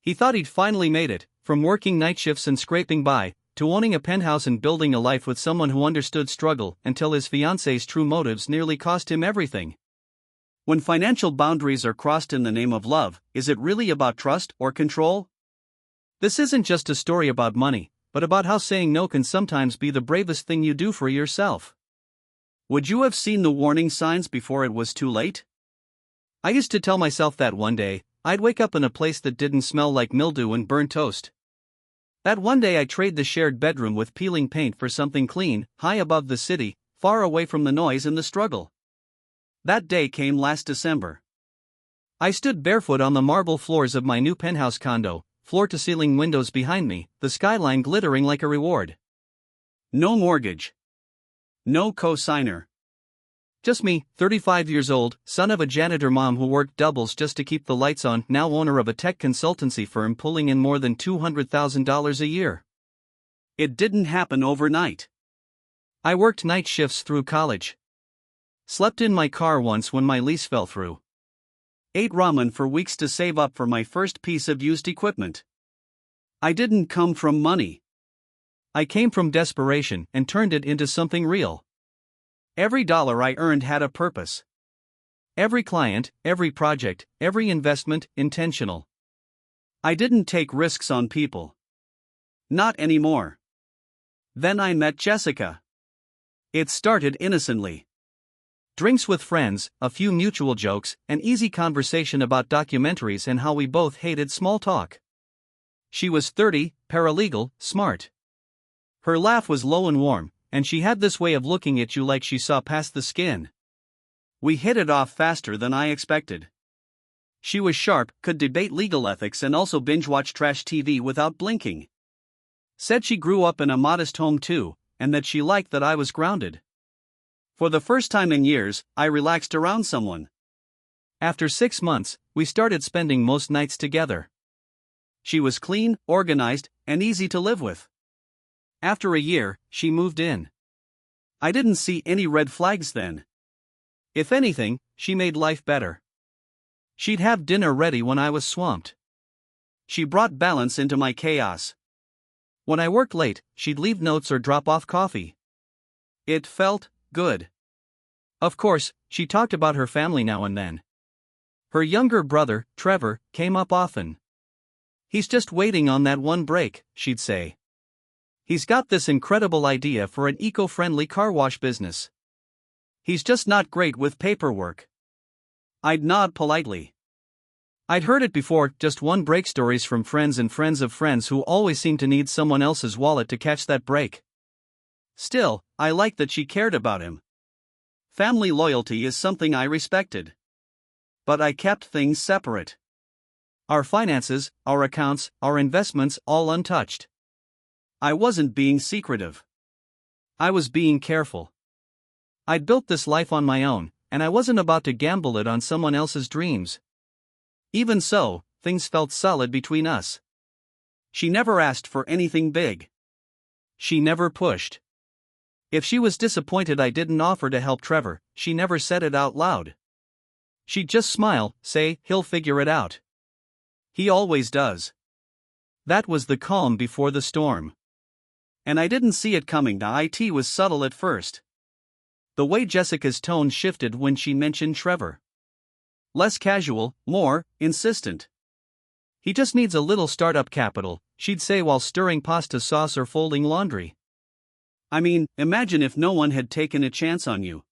He thought he'd finally made it, from working night shifts and scraping by, to owning a penthouse and building a life with someone who understood struggle, until his fiancée's true motives nearly cost him everything. When financial boundaries are crossed in the name of love, is it really about trust or control? This isn't just a story about money, but about how saying no can sometimes be the bravest thing you do for yourself. Would you have seen the warning signs before it was too late? I used to tell myself that one day, I'd wake up in a place that didn't smell like mildew and burnt toast. That one day I'd trade the shared bedroom with peeling paint for something clean, high above the city, far away from the noise and the struggle. That day came last December. I stood barefoot on the marble floors of my new penthouse condo, floor-to-ceiling windows behind me, the skyline glittering like a reward. No mortgage. No co-signer. Just me, 35 years old, son of a janitor mom who worked doubles just to keep the lights on, now owner of a tech consultancy firm pulling in more than $200,000 a year. It didn't happen overnight. I worked night shifts through college. Slept in my car once when my lease fell through. Ate ramen for weeks to save up for my first piece of used equipment. I didn't come from money. I came from desperation and turned it into something real. Every dollar I earned had a purpose. Every client, every project, every investment, intentional. I didn't take risks on people. Not anymore. Then I met Jessica. It started innocently. Drinks with friends, a few mutual jokes, an easy conversation about documentaries and how we both hated small talk. She was 30, paralegal, smart. Her laugh was low and warm, and she had this way of looking at you like she saw past the skin. We hit it off faster than I expected. She was sharp, could debate legal ethics and also binge-watch trash TV without blinking. Said she grew up in a modest home too, and that she liked that I was grounded. For the first time in years, I relaxed around someone. After 6 months, we started spending most nights together. She was clean, organized, and easy to live with. After a year, she moved in. I didn't see any red flags then. If anything, she made life better. She'd have dinner ready when I was swamped. She brought balance into my chaos. When I worked late, she'd leave notes or drop off coffee. It felt good. Of course, she talked about her family now and then. Her younger brother, Trevor, came up often. He's just waiting on that one break, she'd say. He's got this incredible idea for an eco-friendly car wash business. He's just not great with paperwork. I'd nod politely. I'd heard it before, just one break stories from friends and friends of friends who always seemed to need someone else's wallet to catch that break. Still, I liked that she cared about him. Family loyalty is something I respected. But I kept things separate. Our finances, our accounts, our investments all untouched. I wasn't being secretive. I was being careful. I'd built this life on my own, and I wasn't about to gamble it on someone else's dreams. Even so, things felt solid between us. She never asked for anything big. She never pushed. If she was disappointed I didn't offer to help Trevor, she never said it out loud. She'd just smile, say, "He'll figure it out. He always does." That was the calm before the storm. And I didn't see it coming. It was subtle at first. The way Jessica's tone shifted when she mentioned Trevor. Less casual, more insistent. "He just needs a little startup capital," she'd say while stirring pasta sauce or folding laundry. "I mean, imagine if no one had taken a chance on you."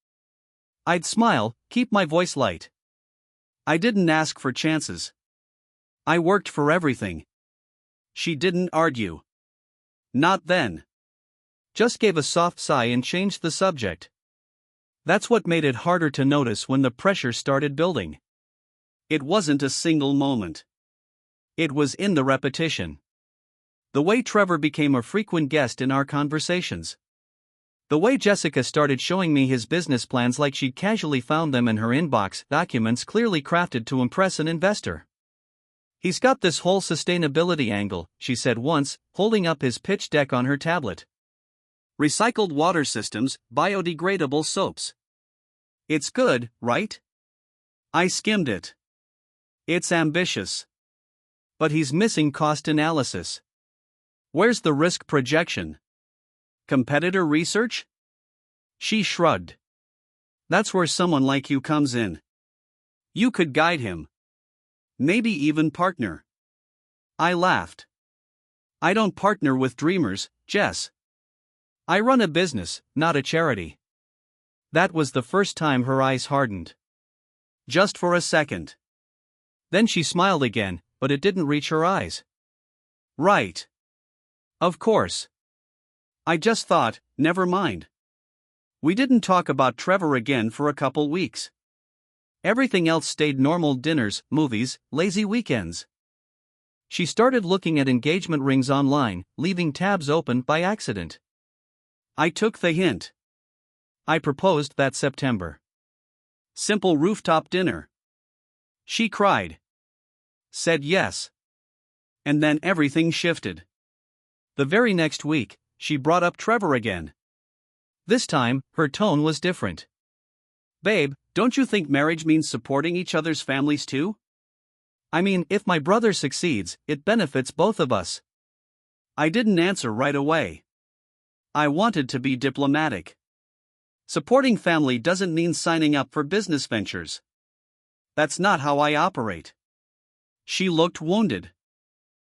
I'd smile, keep my voice light. I didn't ask for chances. I worked for everything. She didn't argue. Not then. Just gave a soft sigh and changed the subject. That's what made it harder to notice when the pressure started building. It wasn't a single moment. It was in the repetition. The way Trevor became a frequent guest in our conversations. The way Jessica started showing me his business plans like she'd casually found them in her inbox, documents clearly crafted to impress an investor. "He's got this whole sustainability angle," she said once, holding up his pitch deck on her tablet. "Recycled water systems, biodegradable soaps. It's good, right?" I skimmed it. "It's ambitious. But he's missing cost analysis. Where's the risk projection? Competitor research? She shrugged. That's where someone like you comes in. You could guide him. Maybe even partner. I laughed. I don't partner with dreamers, Jess. I run a business, not a charity. That was the first time her eyes hardened. Just for a second. Then she smiled again, but it didn't reach her eyes. Right. Of course. I just thought, never mind. We didn't talk about Trevor again for a couple weeks. Everything else stayed normal: dinners, movies, lazy weekends. She started looking at engagement rings online, leaving tabs open by accident. I took the hint. I proposed that September. Simple rooftop dinner. She cried. Said yes. And then everything shifted. The very next week, she brought up Trevor again. This time, her tone was different. Babe, don't you think marriage means supporting each other's families too? I mean, if my brother succeeds, it benefits both of us. I didn't answer right away. I wanted to be diplomatic. Supporting family doesn't mean signing up for business ventures. That's not how I operate. She looked wounded.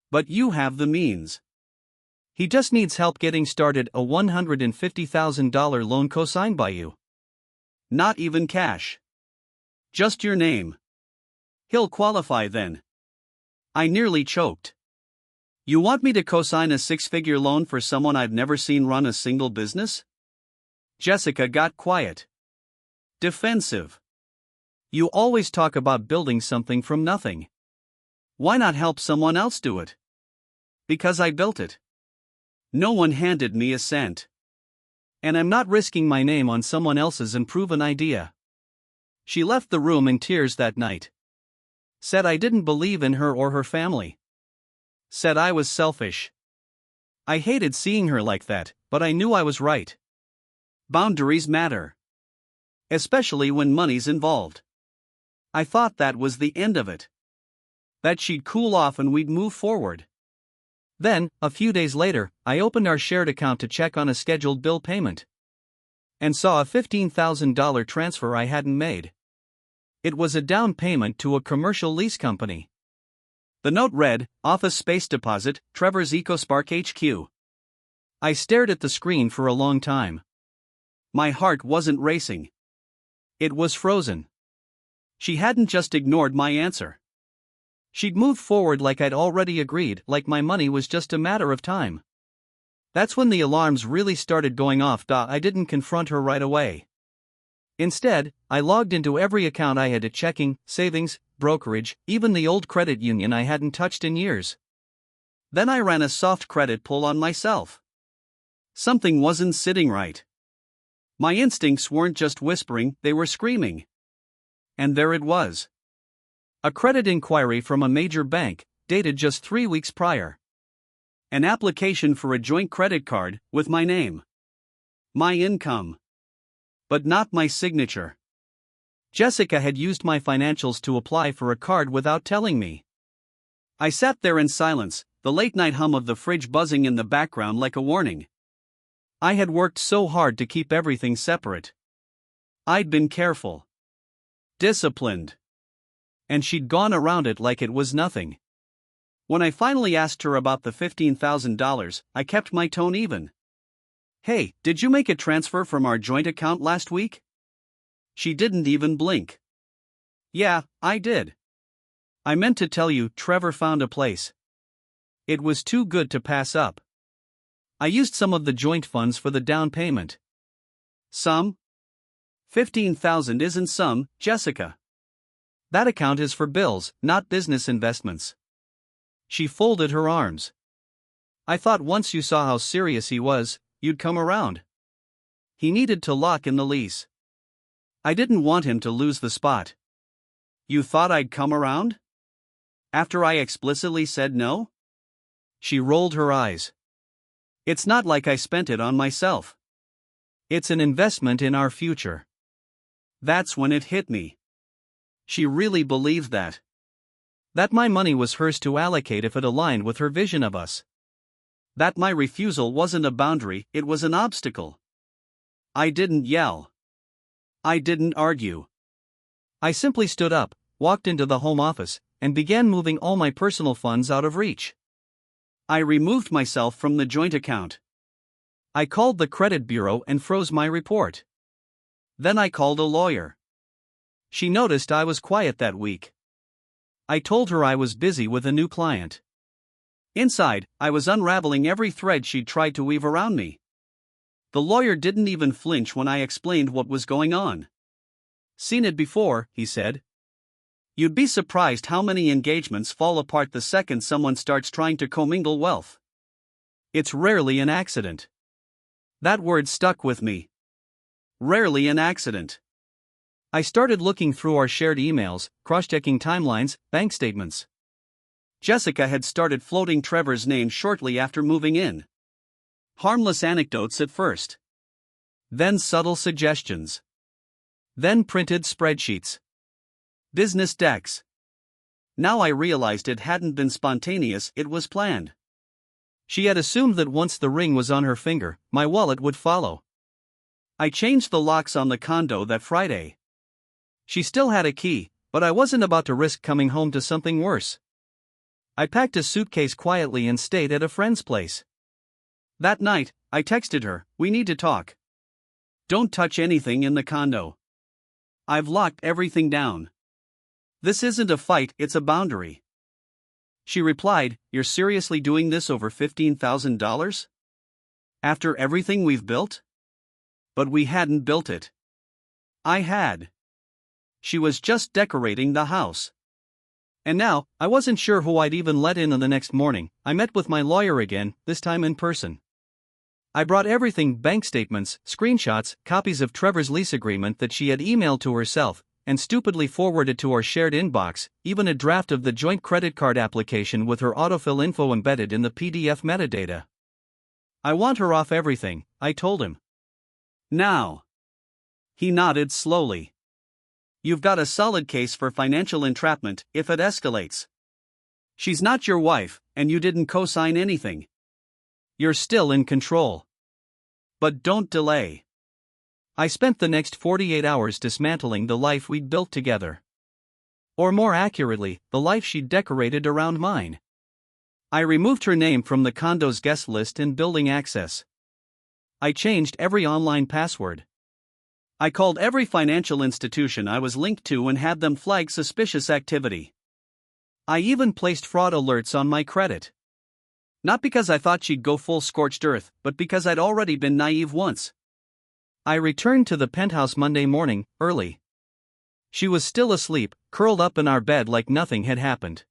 But you have the means. He just needs help getting started. A $150,000 loan co-signed by you. Not even cash. Just your name. He'll qualify then. I nearly choked. You want me to co-sign a 6-figure loan for someone I've never seen run a single business? Jessica got quiet. Defensive. You always talk about building something from nothing. Why not help someone else do it? Because I built it. No one handed me a cent. And I'm not risking my name on someone else's unproven idea. She left the room in tears that night. Said I didn't believe in her or her family. Said I was selfish. I hated seeing her like that, but I knew I was right. Boundaries matter. Especially when money's involved. I thought that was the end of it. That she'd cool off and we'd move forward. Then, a few days later, I opened our shared account to check on a scheduled bill payment. And saw a $15,000 transfer I hadn't made. It was a down payment to a commercial lease company. The note read, Office Space Deposit, Trevor's EcoSpark HQ. I stared at the screen for a long time. My heart wasn't racing. It was frozen. She hadn't just ignored my answer. She'd moved forward like I'd already agreed, like my money was just a matter of time. That's when the alarms really started going off. I didn't confront her right away. Instead, I logged into every account I had: at checking, savings, brokerage, even the old credit union I hadn't touched in years. Then I ran a soft credit pull on myself. Something wasn't sitting right. My instincts weren't just whispering, they were screaming. And there it was. A credit inquiry from a major bank, dated just 3 weeks prior. An application for a joint credit card, with my name. My income. But not my signature. Jessica had used my financials to apply for a card without telling me. I sat there in silence, the late-night hum of the fridge buzzing in the background like a warning. I had worked so hard to keep everything separate. I'd been careful. Disciplined. And she'd gone around it like it was nothing. When I finally asked her about the $15,000, I kept my tone even. Hey, did you make a transfer from our joint account last week? She didn't even blink. Yeah, I did. I meant to tell you, Trevor found a place. It was too good to pass up. I used some of the joint funds for the down payment. Some? $15,000 isn't some, Jessica. That account is for bills, not business investments. She folded her arms. I thought once you saw how serious he was, you'd come around. He needed to lock in the lease. I didn't want him to lose the spot. You thought I'd come around? After I explicitly said no? She rolled her eyes. It's not like I spent it on myself. It's an investment in our future. That's when it hit me. She really believed that. That my money was hers to allocate if it aligned with her vision of us. That my refusal wasn't a boundary, it was an obstacle. I didn't yell. I didn't argue. I simply stood up, walked into the home office, and began moving all my personal funds out of reach. I removed myself from the joint account. I called the credit bureau and froze my report. Then I called a lawyer. She noticed I was quiet that week. I told her I was busy with a new client. Inside, I was unraveling every thread she'd tried to weave around me. The lawyer didn't even flinch when I explained what was going on. "Seen it before," he said. "You'd be surprised how many engagements fall apart the second someone starts trying to commingle wealth. It's rarely an accident." That word stuck with me. Rarely an accident. I started looking through our shared emails, cross-checking timelines, bank statements. Jessica had started floating Trevor's name shortly after moving in. Harmless anecdotes at first. Then subtle suggestions. Then printed spreadsheets. Business decks. Now I realized it hadn't been spontaneous, it was planned. She had assumed that once the ring was on her finger, my wallet would follow. I changed the locks on the condo that Friday. She still had a key, but I wasn't about to risk coming home to something worse. I packed a suitcase quietly and stayed at a friend's place. That night, I texted her, "We need to talk. Don't touch anything in the condo. I've locked everything down. This isn't a fight, it's a boundary." She replied, "You're seriously doing this over $15,000? After everything we've built?" But we hadn't built it. I had. She was just decorating the house. And now, I wasn't sure who I'd even let in on the next morning. I met with my lawyer again, this time in person. I brought everything: bank statements, screenshots, copies of Trevor's lease agreement that she had emailed to herself, and stupidly forwarded to our shared inbox, even a draft of the joint credit card application with her autofill info embedded in the PDF metadata. "I want her off everything," I told him. "Now." He nodded slowly. "You've got a solid case for financial entrapment if it escalates. She's not your wife, and you didn't co-sign anything. You're still in control. But don't delay." I spent the next 48 hours dismantling the life we'd built together. Or more accurately, the life she'd decorated around mine. I removed her name from the condo's guest list and building access. I changed every online password. I called every financial institution I was linked to and had them flag suspicious activity. I even placed fraud alerts on my credit. Not because I thought she'd go full scorched earth, but because I'd already been naive once. I returned to the penthouse Monday morning, early. She was still asleep, curled up in our bed like nothing had happened.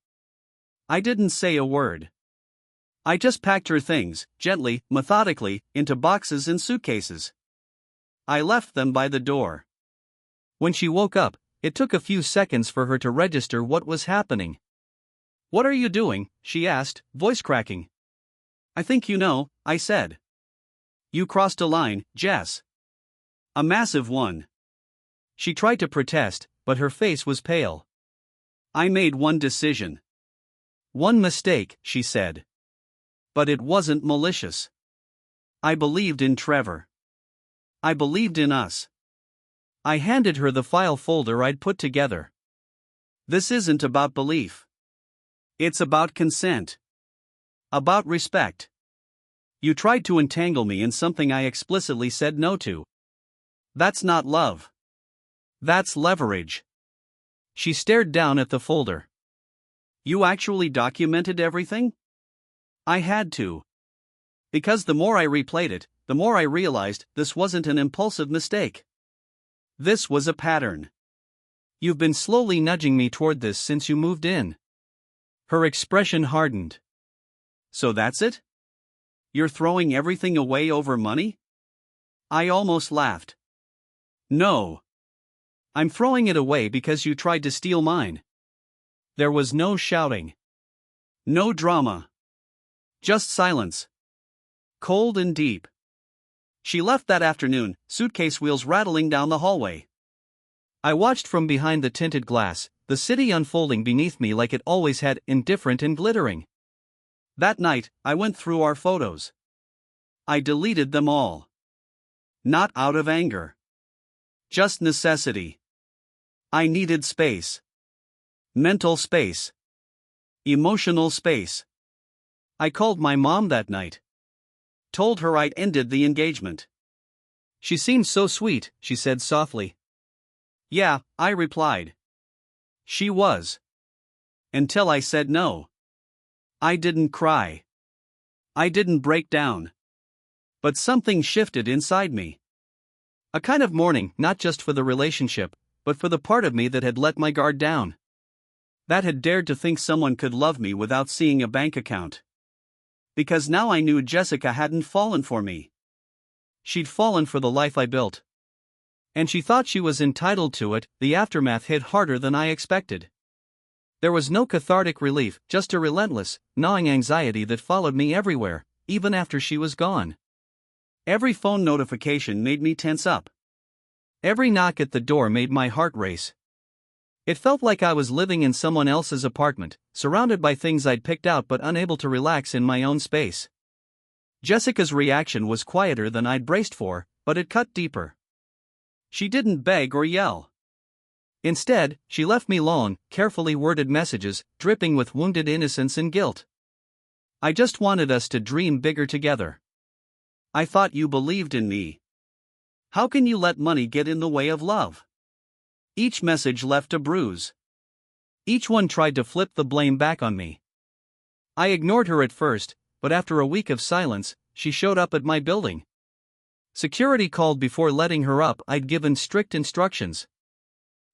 I didn't say a word. I just packed her things, gently, methodically, into boxes and suitcases. I left them by the door. When she woke up, it took a few seconds for her to register what was happening. "What are you doing?" she asked, voice cracking. "I think you know," I said. "You crossed a line, Jess. A massive one." She tried to protest, but her face was pale. "I made one decision. One mistake," she said. "But it wasn't malicious. I believed in Trevor. I believed in us." I handed her the file folder I'd put together. "This isn't about belief. It's about consent. About respect. You tried to entangle me in something I explicitly said no to. That's not love. That's leverage." She stared down at the folder. "You actually documented everything?" I had to. Because the more I replayed it, the more I realized this wasn't an impulsive mistake. This was a pattern. "You've been slowly nudging me toward this since you moved in." Her expression hardened. "So that's it? You're throwing everything away over money?" I almost laughed. "No. I'm throwing it away because you tried to steal mine." There was no shouting. No drama. Just silence. Cold and deep. She left that afternoon, suitcase wheels rattling down the hallway. I watched from behind the tinted glass, the city unfolding beneath me like it always had, indifferent and glittering. That night, I went through our photos. I deleted them all. Not out of anger. Just necessity. I needed space. Mental space. Emotional space. I called my mom that night. Told her I'd ended the engagement. She seemed so sweet, she said softly. Yeah, I replied. She was. Until I said no. I didn't cry. I didn't break down. But something shifted inside me. A kind of mourning, not just for the relationship, but for the part of me that had let my guard down. That had dared to think someone could love me without seeing a bank account. Because now I knew Jessica hadn't fallen for me. She'd fallen for the life I built. And she thought she was entitled to it. The aftermath hit harder than I expected. There was no cathartic relief, just a relentless, gnawing anxiety that followed me everywhere, even after she was gone. Every phone notification made me tense up. Every knock at the door made my heart race. It felt like I was living in someone else's apartment, surrounded by things I'd picked out but unable to relax in my own space. Jessica's reaction was quieter than I'd braced for, but it cut deeper. She didn't beg or yell. Instead, she left me long, carefully worded messages, dripping with wounded innocence and guilt. I just wanted us to dream bigger together. I thought you believed in me. How can you let money get in the way of love? Each message left a bruise. Each one tried to flip the blame back on me. I ignored her at first, but after a week of silence, she showed up at my building. Security called before letting her up. I'd given strict instructions.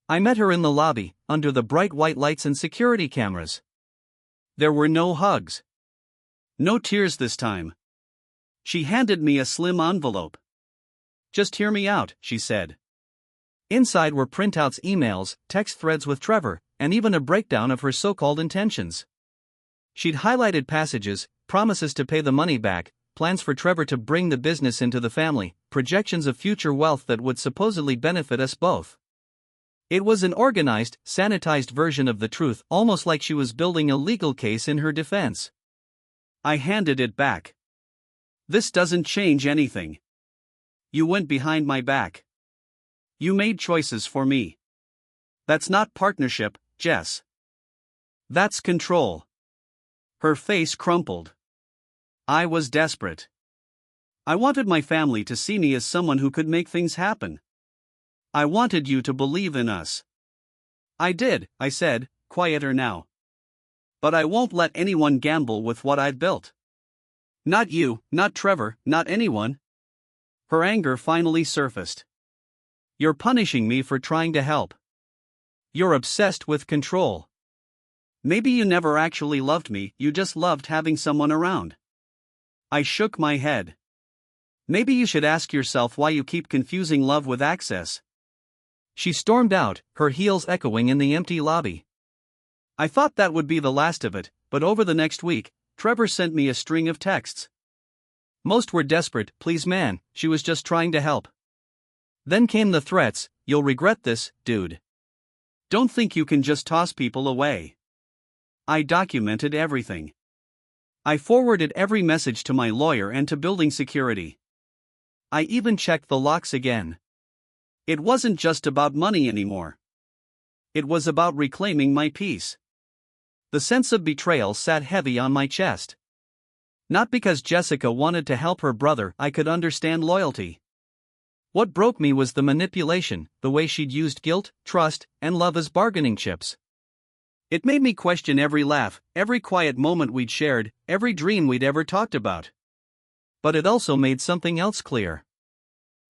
I met her in the lobby, under the bright white lights and security cameras. There were no hugs. No tears this time. She handed me a slim envelope. Just hear me out, she said. Inside were printouts, emails, text threads with Trevor, and even a breakdown of her so-called intentions. She'd highlighted passages, promises to pay the money back, plans for Trevor to bring the business into the family, projections of future wealth that would supposedly benefit us both. It was an organized, sanitized version of the truth, almost like she was building a legal case in her defense. I handed it back. This doesn't change anything. You went behind my back. You made choices for me. That's not partnership, Jess. That's control. Her face crumpled. I was desperate. I wanted my family to see me as someone who could make things happen. I wanted you to believe in us. I did, I said, quieter now. But I won't let anyone gamble with what I've built. Not you, not Trevor, not anyone. Her anger finally surfaced. You're punishing me for trying to help. You're obsessed with control. Maybe you never actually loved me, you just loved having someone around. I shook my head. Maybe you should ask yourself why you keep confusing love with access. She stormed out, her heels echoing in the empty lobby. I thought that would be the last of it, but over the next week, Trevor sent me a string of texts. Most were desperate, please man, she was just trying to help. Then came the threats, you'll regret this, dude. Don't think you can just toss people away. I documented everything. I forwarded every message to my lawyer and to building security. I even checked the locks again. It wasn't just about money anymore. It was about reclaiming my peace. The sense of betrayal sat heavy on my chest. Not because Jessica wanted to help her brother, I could understand loyalty. What broke me was the manipulation, the way she'd used guilt, trust, and love as bargaining chips. It made me question every laugh, every quiet moment we'd shared, every dream we'd ever talked about. But it also made something else clear.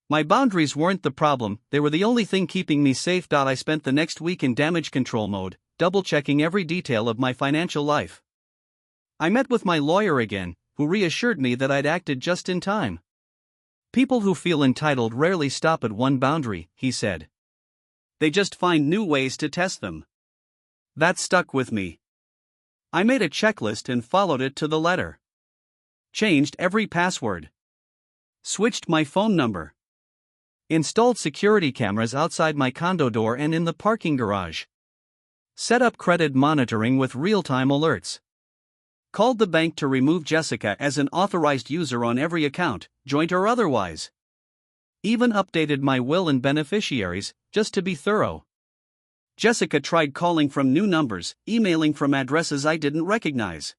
My boundaries weren't the problem, they were the only thing keeping me safe. I spent the next week in damage control mode, double-checking every detail of my financial life. I met with my lawyer again, who reassured me that I'd acted just in time. People who feel entitled rarely stop at one boundary, he said. They just find new ways to test them. That stuck with me. I made a checklist and followed it to the letter. Changed every password. Switched my phone number. Installed security cameras outside my condo door and in the parking garage. Set up credit monitoring with real-time alerts. Called the bank to remove Jessica as an authorized user on every account, joint or otherwise. Even updated my will and beneficiaries, just to be thorough. Jessica tried calling from new numbers, emailing from addresses I didn't recognize.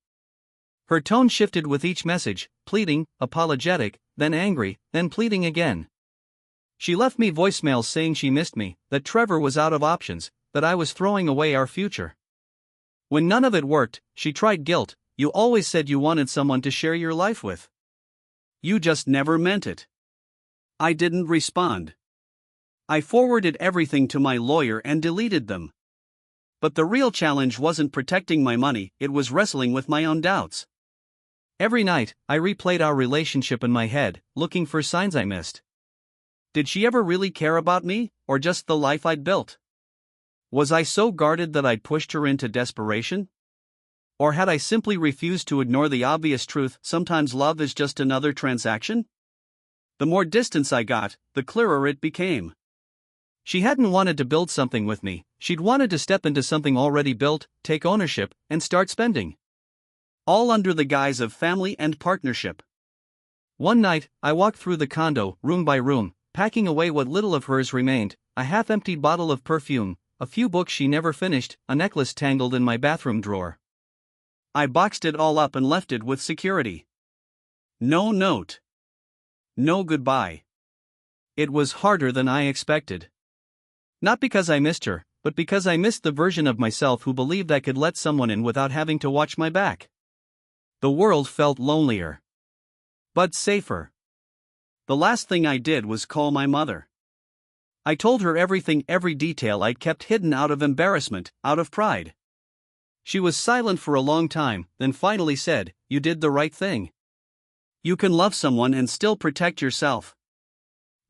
Her tone shifted with each message, pleading, apologetic, then angry, then pleading again. She left me voicemails saying she missed me, that Trevor was out of options, that I was throwing away our future. When none of it worked, she tried guilt. You always said you wanted someone to share your life with. You just never meant it. I didn't respond. I forwarded everything to my lawyer and deleted them. But the real challenge wasn't protecting my money, it was wrestling with my own doubts. Every night, I replayed our relationship in my head, looking for signs I missed. Did she ever really care about me, or just the life I'd built? Was I so guarded that I'd pushed her into desperation? Or had I simply refused to ignore the obvious truth, sometimes love is just another transaction? The more distance I got, the clearer it became. She hadn't wanted to build something with me, she'd wanted to step into something already built, take ownership, and start spending. All under the guise of family and partnership. One night, I walked through the condo, room by room, packing away what little of hers remained, a half-empty bottle of perfume, a few books she never finished, a necklace tangled in my bathroom drawer. I boxed it all up and left it with security. No note. No goodbye. It was harder than I expected. Not because I missed her, but because I missed the version of myself who believed I could let someone in without having to watch my back. The world felt lonelier. But safer. The last thing I did was call my mother. I told her everything, every detail I'd kept hidden out of embarrassment, out of pride. She was silent for a long time, then finally said, "You did the right thing. You can love someone and still protect yourself."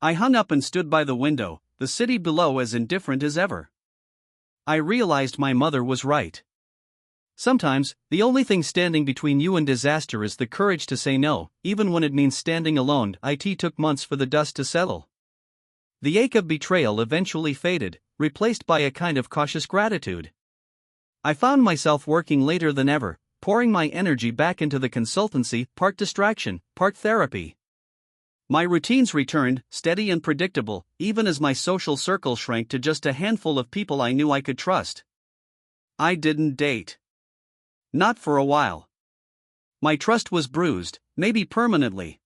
I hung up and stood by the window, the city below as indifferent as ever. I realized my mother was right. Sometimes, the only thing standing between you and disaster is the courage to say no, even when it means standing alone. It took months for the dust to settle. The ache of betrayal eventually faded, replaced by a kind of cautious gratitude. I found myself working later than ever, pouring my energy back into the consultancy, part distraction, part therapy. My routines returned, steady and predictable, even as my social circle shrank to just a handful of people I knew I could trust. I didn't date. Not for a while. My trust was bruised, maybe permanently.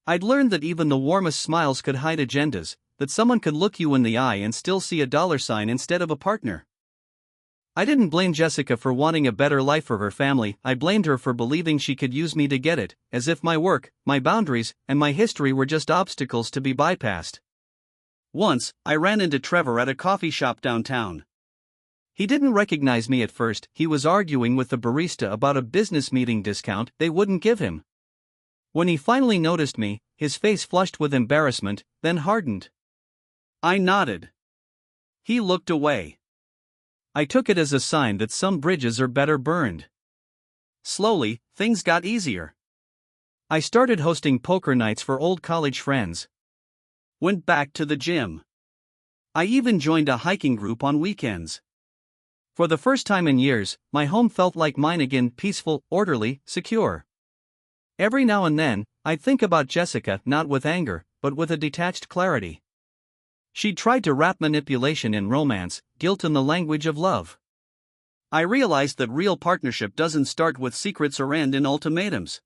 I'd learned that even the warmest smiles could hide agendas, that someone could look you in the eye and still see a dollar sign instead of a partner. I didn't blame Jessica for wanting a better life for her family, I blamed her for believing she could use me to get it, as if my work, my boundaries, and my history were just obstacles to be bypassed. Once, I ran into Trevor at a coffee shop downtown. He didn't recognize me at first, he was arguing with the barista about a business meeting discount they wouldn't give him. When he finally noticed me, his face flushed with embarrassment, then hardened. I nodded. He looked away. I took it as a sign that some bridges are better burned. Slowly, things got easier. I started hosting poker nights for old college friends. Went back to the gym. I even joined a hiking group on weekends. For the first time in years, my home felt like mine again, peaceful, orderly, secure. Every now and then, I'd think about Jessica, not with anger, but with a detached clarity. She'd tried to wrap manipulation in romance, guilt in the language of love. I realized that real partnership doesn't start with secrets or end in ultimatums.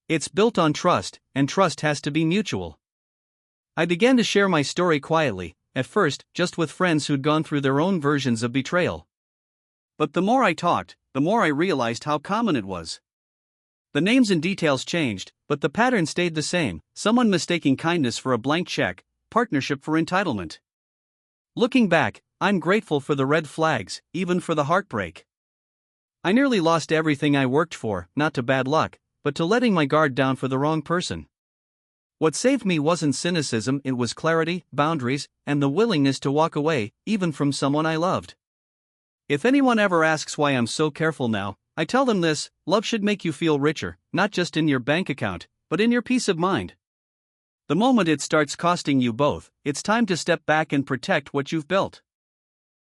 It's built on trust, and trust has to be mutual. I began to share my story quietly, at first just with friends who'd gone through their own versions of betrayal. But the more I talked, the more I realized how common it was. The names and details changed, but the pattern stayed the same, someone mistaking kindness for a blank check, partnership for entitlement. Looking back, I'm grateful for the red flags, even for the heartbreak. I nearly lost everything I worked for, not to bad luck, but to letting my guard down for the wrong person. What saved me wasn't cynicism, it was clarity, boundaries, and the willingness to walk away, even from someone I loved. If anyone ever asks why I'm so careful now, I tell them this: love should make you feel richer, not just in your bank account, but in your peace of mind. The moment it starts costing you both, it's time to step back and protect what you've built.